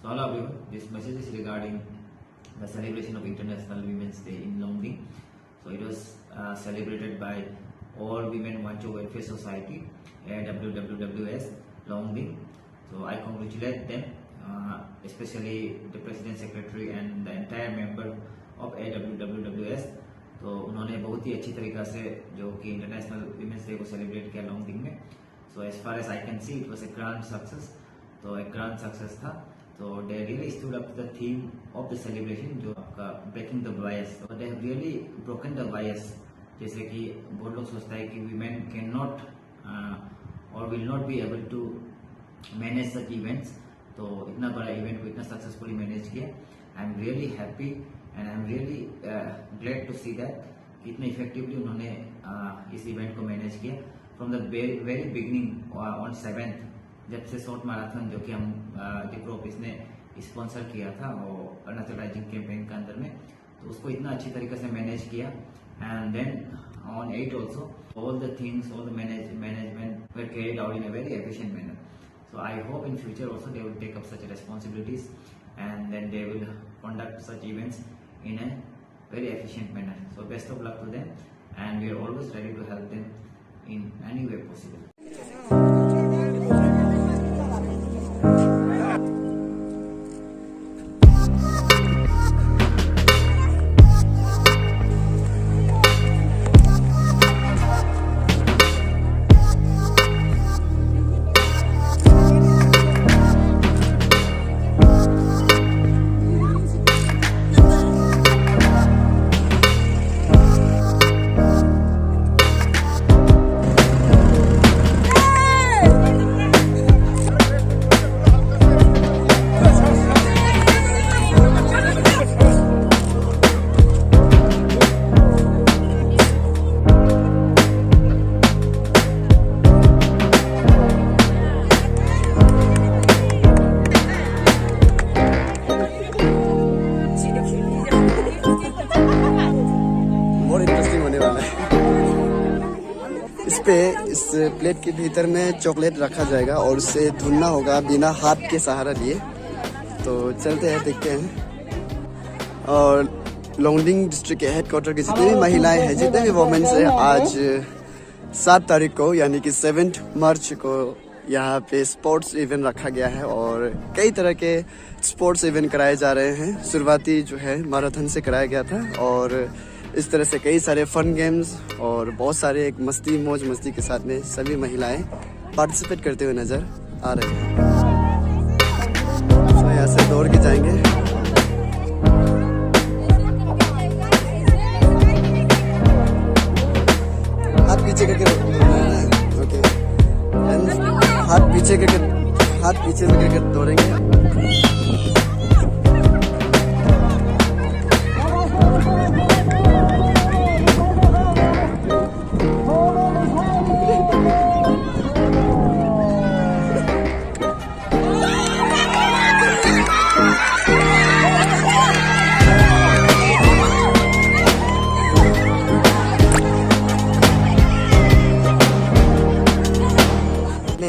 So all of you, this message is regarding the celebration of International Women's Day in Longding. So it was celebrated by All Women Wangsa Welfare Society, AWWWS Longding. So I congratulate them, especially the President, Secretary and the entire member of AWWWS. तो उन्होंने बहुत ही अच्छी तरीक़ा से जो कि international women's day को celebrate किया लॉन्गडिंग में. So as far as I can see it was a grand success. तो एक ग्रैंड सक्सेस था. तो they really stood up the theme of the celebration जो आपका breaking the bias. They have really broken the bias. जैसे कि बहुत लोग सोचता है कि वीमेन कैन नॉट और will not be able to manage such events. तो इतना बड़ा इवेंट को इतना सक्सेसफुली मैनेज किया. I am really happy and I am really glad to see that कि इतने इफेक्टिवली उन्होंने इस इवेंट को मैनेज किया. From the very beginning on 7th जब से शॉर्ट मैराथन जो कि हम डिप्रो ऑफिस ने स्पॉन्सर किया था और अरुणाचल राइजिंग कैंपेन के अंदर में, तो उसको इतना अच्छी तरीके से मैनेज किया. And then on 8 also all the things all the management were carried out in a very efficient manner. So I hope in future also they will take up such responsibilities and then they will conduct such events in a very efficient manner. So best of luck to them and we are always ready to help them in any way possible. इस plate के भीतर में chocolate रखा जाएगा और उसे धुलना होगा बिना हाथ के सहारा लिए. तो चलते हैं, देखते हैं. और लोंगडिंग डिस्ट्रिक्ट के हेडक्वार्टर की जितनी भी महिलाएं हैं, जितने भी वोमेन्स हैं, आज 7 तारीख को यानी कि 7 मार्च को यहाँ पे स्पोर्ट्स इवेंट रखा गया है और कई तरह के स्पोर्ट्स इवेंट कराए जा रहे हैं. शुरुआती जो है मैराथन से कराया गया था और इस तरह से कई सारे फन गेम्स और बहुत सारे एक मौज मस्ती के साथ में सभी महिलाएं पार्टिसिपेट करते हुए नजर आ रहे हैं. तो यहाँ से दौड़ के जाएंगे. हाथ पीछे करके, ओके, हाथ पीछे करके दौड़ेंगे.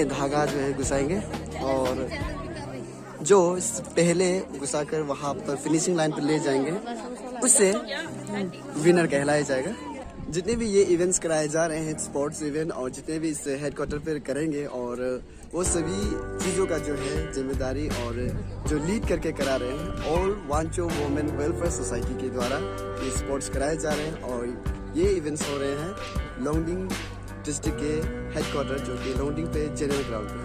धागा जो है घुसाएंगे और जो पहले घुसाकर वहां पर फिनिशिंग लाइन पर ले जाएंगे उससे विनर कहलाया जाएगा. जितने भी ये इवेंट्स कराए जा रहे हैं, स्पोर्ट्स इवेंट, और जितने भी इस हेडक्वार्टर पर करेंगे, और वो सभी चीज़ों का जो है जिम्मेदारी और जो लीड करके करा रहे हैं all Wancho women welfare society के द्वारा ये स्पोर्ट्स कराए जा रहे हैं. और ये इवेंट्स हो रहे हैं लोंगडिंग डिस्ट्रिक्ट के हेडक्वार्टर जो कि लोंगडिंग पे जनरल ग्राउंड पे.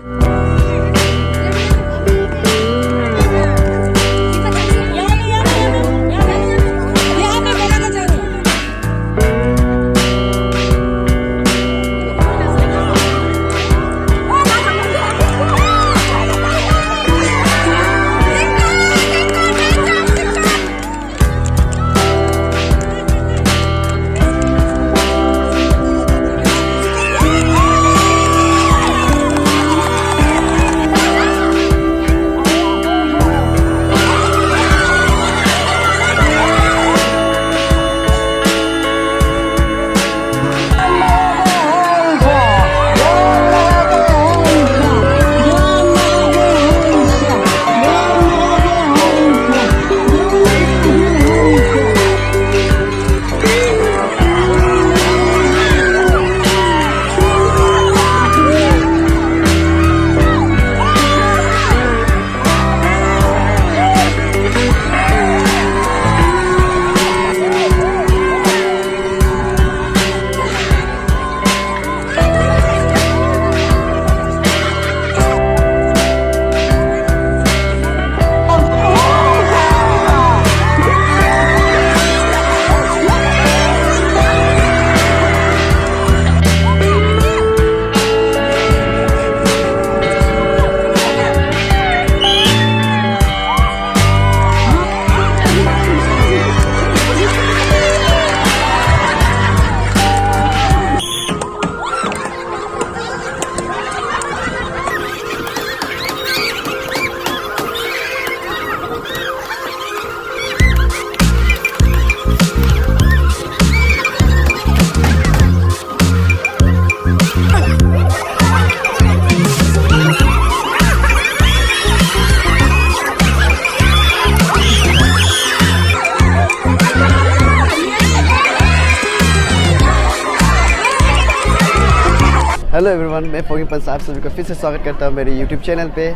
हेलो एवरीवन, मैं फोगिंग पंस आप सभी को फिर से स्वागत करता हूँ मेरे यूट्यूब चैनल पे।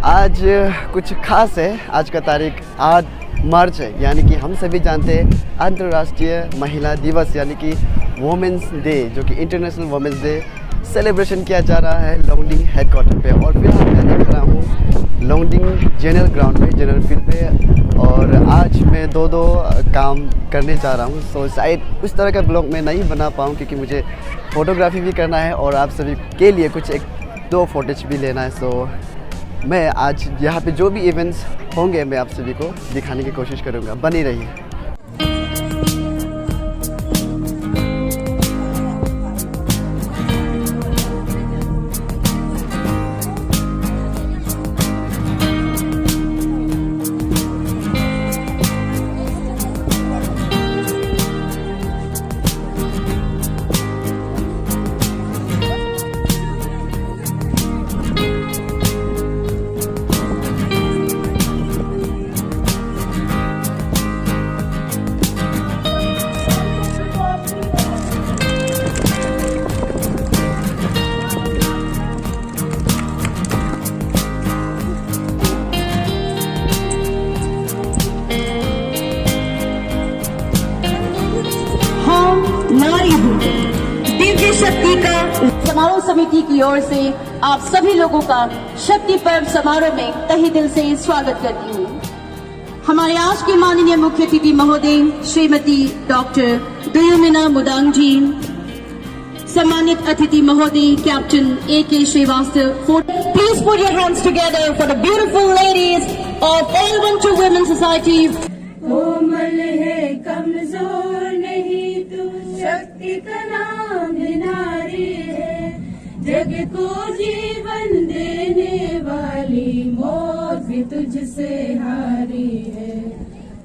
आज कुछ खास है। आज का तारीख 8 मार्च है, यानी कि हम सभी जानते हैं अंतर्राष्ट्रीय महिला दिवस यानी कि वुमेंस डे, जो कि इंटरनेशनल वुमेंस डे सेलिब्रेशन किया जा रहा है लोंगडिंग हेडक्वार्टर पे। और फिलहाल मैं देख रहा हूँ लोंगडिंग जनरल ग्राउंड पे, जनरल फील्ड पे। और आज मैं दो काम करने जा रहा हूँ। सो शायद उस तरह का ब्लॉग मैं नहीं बना पाऊँ, क्योंकि मुझे फ़ोटोग्राफी भी करना है और आप सभी के लिए कुछ 1-2 फुटेज भी लेना है। सो मैं आज यहाँ पे जो भी इवेंट्स होंगे मैं आप सभी को दिखाने की कोशिश करूँगा। बनी रहिए। दिव्य शक्ति का समारोह समिति की ओर से आप सभी लोगों का शक्ति पर्व समारोह में तहे दिल से स्वागत करती हूँ। हमारे आज के माननीय मुख्य अतिथि महोदय श्रीमती डॉक्टर दुयुमिना मोदांग जी, सम्मानित अतिथि महोदय captain A.K. Srivastava. Please put your hands together for the beautiful ladies of all Wancho women society. कोमल है कमजोर नहीं तू, शक्ति का नाम नारी है, जग को जीवन देने वाली मौत भी तुझसे हारी है।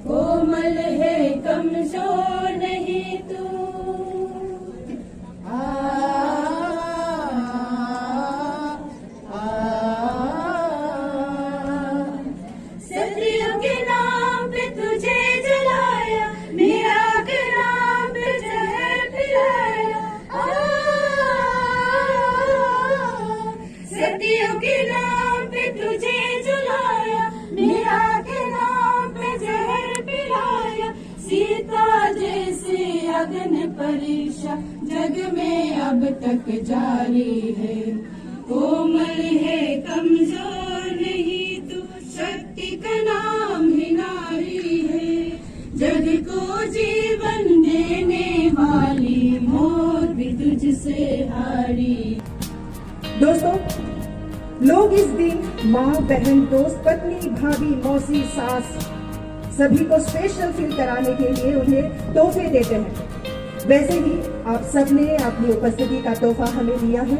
कोमल है कमजोर नहीं तू। सदियों के नाम पे तुझे जलाया, मेरा के नाम पे जहर पिलाया। सदियों के नाम पे तुझे जलाया, मेरा के नाम पे जहर पिलाया। सीता जैसे अग्नि परीक्षा जग में अब तक जारी है। कोमल है कमजोर नहीं तू, शक्ति का नाम ही नारी है, जग को जीवन देने वाली मौत भी तुझसे हारी। दोस्तों, लोग इस दिन माँ, बहन, दोस्त, पत्नी, भाभी, मौसी, सास सभी को स्पेशल फील कराने के लिए उन्हें तोहफे देते हैं। वैसे ही आप सबने अपनी उपस्थिति का तोहफा हमें दिया है।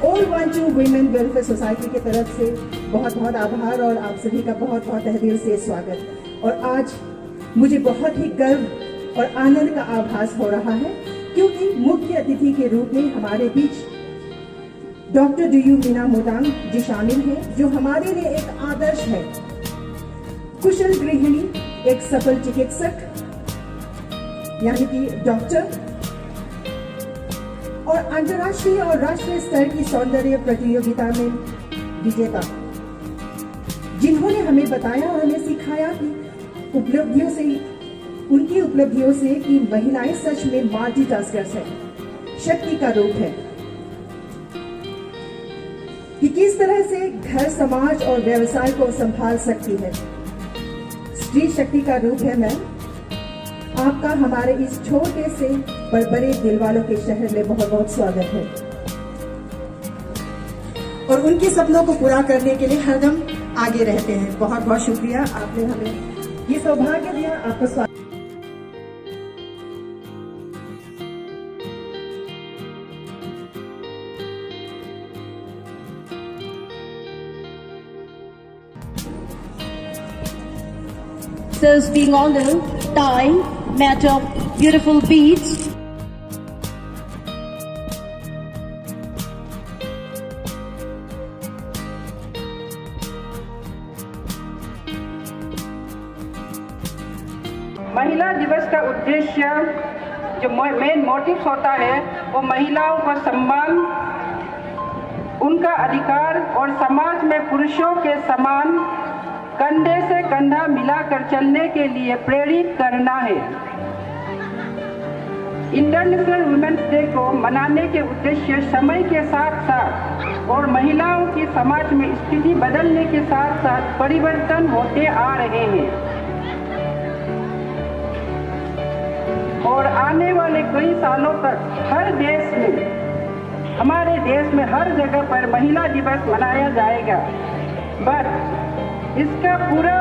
All Wanchu women welfare society की तरफ से बहुत बहुत आभार और आप सभी का बहुत बहुत तहे दिल से स्वागत। और आज मुझे बहुत ही गर्व और आनंद का आभास हो रहा है, क्योंकि मुख्य अतिथि के रूप में हमारे बीच डॉक्टर दुयुमिना मोदांग जी शामिल हैं, जो हमारे लिए एक आदर्श है। कुशल गृहिणी, एक सफल चिकित्सक यानी कि डॉक्टर, और अंतर्राष्ट्रीय और राष्ट्रीय स्तर की सौंदर्य प्रतियोगिता में विजेता, जिन्होंने हमें बताया और हमें सिखाया कि उनकी उपलब्धियों से कि महिलाएं सच में मल्टीटास्कर्स हैं, शक्ति का रूप है, कि किस तरह से घर, समाज और व्यवसाय को संभाल सकती है। स्त्री शक्ति का रूप है मैम। आपका हमारे इस छोटे से पर बड़े दिल वालों के शहर में बहुत बहुत स्वागत है। और उनके सपनों को पूरा करने के लिए हरदम आगे रहते हैं। बहुत बहुत शुक्रिया, आपने हमें ये सौभाग्य दिया। आपका स्वागत। Sisters being on the Thai mat of beautiful beads. महिला दिवस का उद्देश्य जो मेन मोटिव होता है वो महिलाओं का सम्मान उनका अधिकार और समाज में पुरुषों के समान कंधे से कंधा मिलाकर चलने के लिए प्रेरित करना है। इंटरनेशनल वुमेन्स डे को मनाने के उद्देश्य समय के साथ साथ और महिलाओं की समाज में स्थिति बदलने के साथ साथ परिवर्तन होते आ रहे हैं और आने वाले कई सालों तक हर देश में, हमारे देश में हर जगह पर महिला दिवस मनाया जाएगा। बट इसका पूरा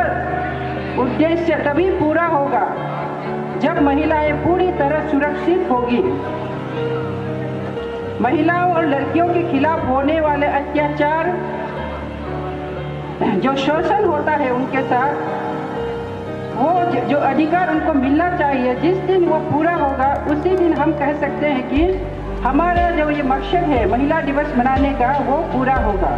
उद्देश्य तभी पूरा होगा जब महिलाएं पूरी तरह सुरक्षित होगी। महिलाओं और लड़कियों के खिलाफ होने वाले अत्याचार, जो शोषण होता है उनके साथ, वो जो अधिकार उनको मिलना चाहिए, जिस दिन वो पूरा होगा उसी दिन हम कह सकते हैं कि हमारा जो ये मकसद है महिला दिवस मनाने का, वो पूरा होगा।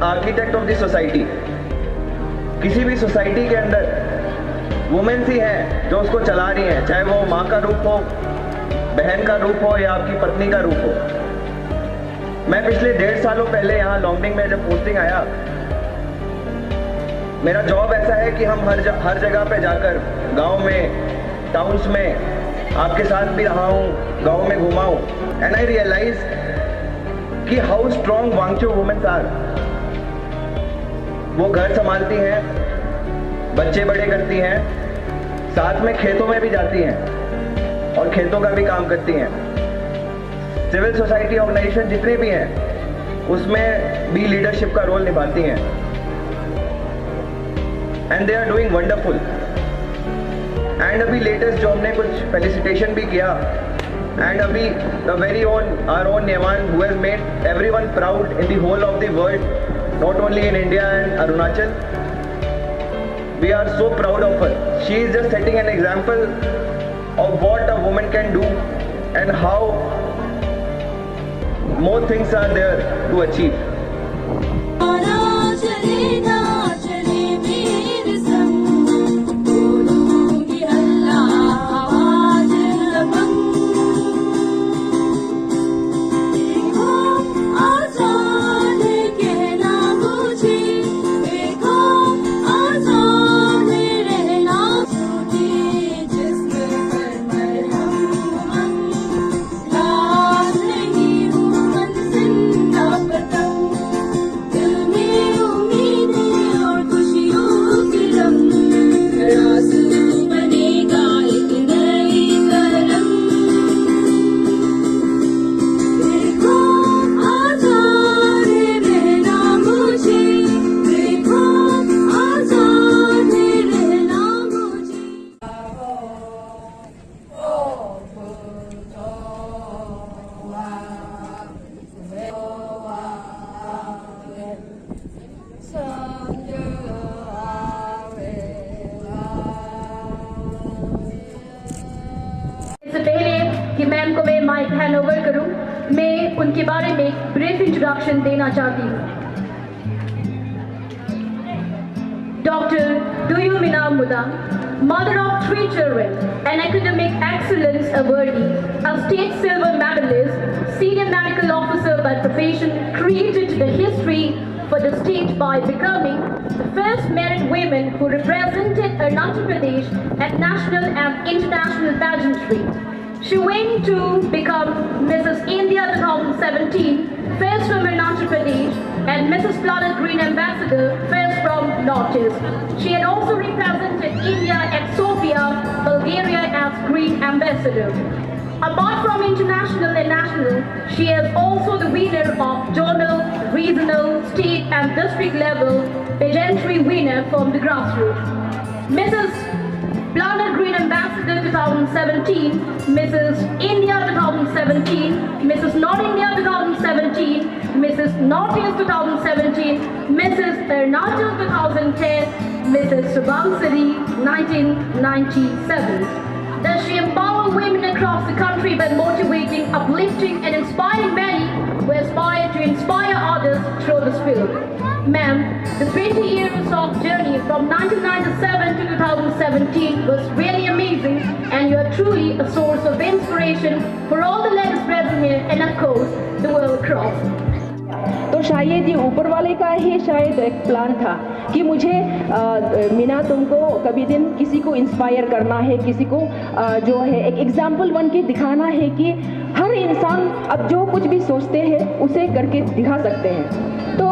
Architect of the society. किसी भी सोसाइटी के अंदर वुमेन्स ही हैं जो उसको चला रही हैं, चाहे वो माँ का रूप हो, बहन का रूप हो या आपकी पत्नी का रूप हो। मैं पिछले 1.5 सालों पहले यहाँ लॉन्गडिंग में जब पोस्टिंग आया, मेरा जॉब ऐसा है कि हम हर जगह पे जाकर गांव में, टाउन्स में आपके साथ भी रहा हूँ, गांव में घुमा हूँ, एंड आई रियलाइज कि how strong Wancho womens are. वो घर संभालती हैं, बच्चे बड़े करती हैं, साथ में खेतों में भी जाती हैं और खेतों का भी काम करती हैं। सिविल सोसाइटी ऑर्गेनाइजेशन जितने भी हैं उसमें भी लीडरशिप का रोल निभाती हैं, and they are doing wonderful. And अभी लेटेस्ट जो हमने कुछ फेलिसिटेशन भी किया, एंड अभी the very own our own Nevan who has made everyone proud in the whole of the world, not only in India and Arunachal. We are so proud of her. She is just setting an example of what a woman can do and how more things are there to achieve. कि ma'am को मैं mic hand over करूं, मैं उनके बारे में एक brief introduction देना चाहती हूँ। डॉक्टर दुयुमिना मुदा, mother of 3 children, an academic excellence awardee, a state silver medalist, senior medical officer by profession, created the history for the state by becoming the first married woman who represented Arunachal Pradesh at national and international pageantry. She went to become Mrs. India 2017, first from Arunachal Pradesh, and Mrs. Planet Green Ambassador, first from Northeast. She had also represented India at Sofia, Bulgaria as Green Ambassador. Apart from international and national, she is also the winner of zonal, regional, state and district level pageantry winner from the grassroots. Mrs. Planet Green Ambassador 2017, Mrs. India 2017, Mrs. North India 2017, Mrs. Northeast 2017, Mrs. Arunachal 2010, Mrs. Wangsa 1997. Does she empower women across the country by motivating, uplifting and inspiring many who aspire to inspire others through this field? Ma'am, the 20 years of journey from 1997 to 2017 was really amazing, and you are truly a source of inspiration for all the ladies present here and of course the world across. तो शायद ये ऊपर वाले का ही शायद एक plan था कि मुझे मीना तुमको कभी दिन किसी को इंस्पायर करना है, किसी को जो है एक एग्जाम्पल बन के दिखाना है कि हर इंसान अब जो कुछ भी सोचते हैं उसे करके दिखा सकते हैं। तो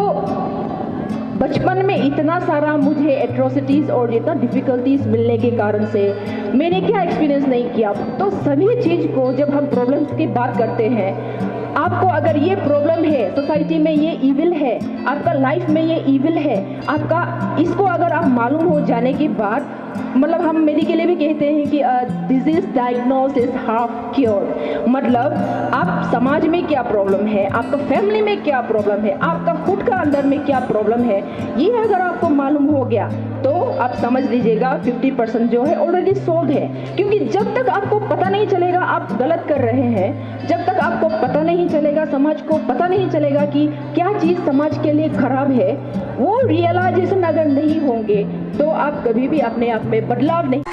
बचपन में इतना सारा मुझे एट्रोसिटीज़ और इतना डिफ़िकल्टीज मिलने के कारण से मैंने क्या एक्सपीरियंस नहीं किया। तो सभी चीज़ को जब हम प्रॉब्लम्स की बात करते हैं, आपको अगर ये प्रॉब्लम है, सोसाइटी में ये इविल है, आपका लाइफ में ये इविल है, आपका इसको अगर आप मालूम हो जाने के बाद, मतलब हम मेडिकली भी कहते हैं कि disease diagnose is half cure. मतलब आप समाज में क्या प्रॉब्लम है, आपका फैमिली में क्या प्रॉब्लम है, आपका खुद का अंदर में क्या प्रॉब्लम है, ये अगर आपको मालूम हो गया तो आप समझ लीजिएगा 50% जो है ऑलरेडी सोल्व है। क्योंकि जब तक आपको पता नहीं चलेगा आप गलत कर रहे हैं, जब तक आपको पता नहीं चलेगा, समाज को पता नहीं चलेगा कि क्या चीज़ समाज के लिए खराब है, वो रियलाइजेशन अगर नहीं होंगे तो आप कभी भी अपने आप में बदलाव नहीं।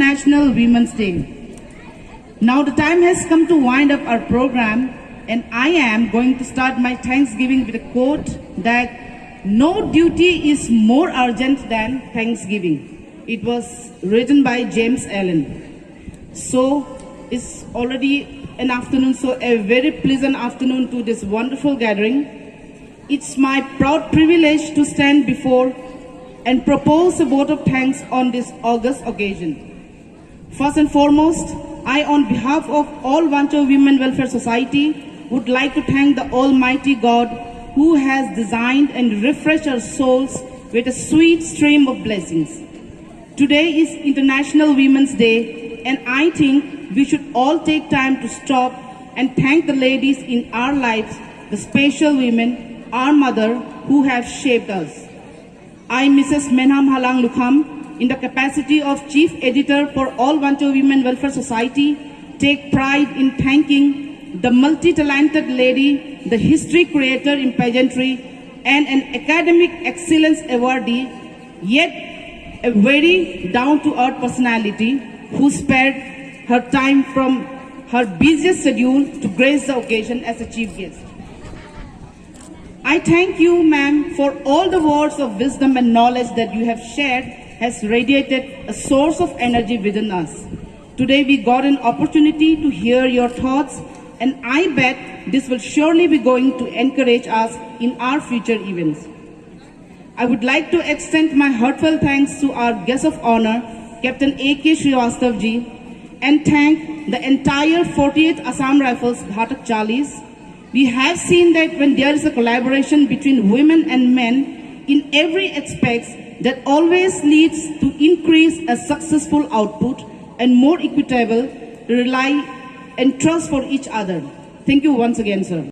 International Women's Day. Now the time has come to wind up our program, and I am going to start my Thanksgiving with a quote that no duty is more urgent than Thanksgiving. It was written by James Allen. So it's already an afternoon, so a very pleasant afternoon to this wonderful gathering. It's my proud privilege to stand before and propose a vote of thanks on this august occasion. First and foremost, I, on behalf of all Wangsa Women Welfare Society, would like to thank the Almighty God who has designed and refreshed our souls with a sweet stream of blessings. Today is International Women's Day, and I think we should all take time to stop and thank the ladies in our lives, the special women, our mother, who have shaped us. I, Mrs. Menham Halang Lukham, in the capacity of Chief Editor for All Wangsa Women Welfare Society, take pride in thanking the multi-talented lady, the history creator in pageantry, and an academic excellence awardee, yet a very down-to-earth personality who spared her time from her busiest schedule to grace the occasion as a chief guest. I thank you, ma'am, for all the words of wisdom and knowledge that you have shared has radiated a source of energy within us. Today we got an opportunity to hear your thoughts, and I bet this will surely be going to encourage us in our future events. I would like to extend my heartfelt thanks to our guest of honor, Captain A.K. Srivastav ji, and thank the entire 48th Assam Rifles Ghatak Chalis. We have seen that when there is a collaboration between women and men in every aspect, that always leads to increase a successful output and more equitable rely and trust for each other. Thank you once again, sir.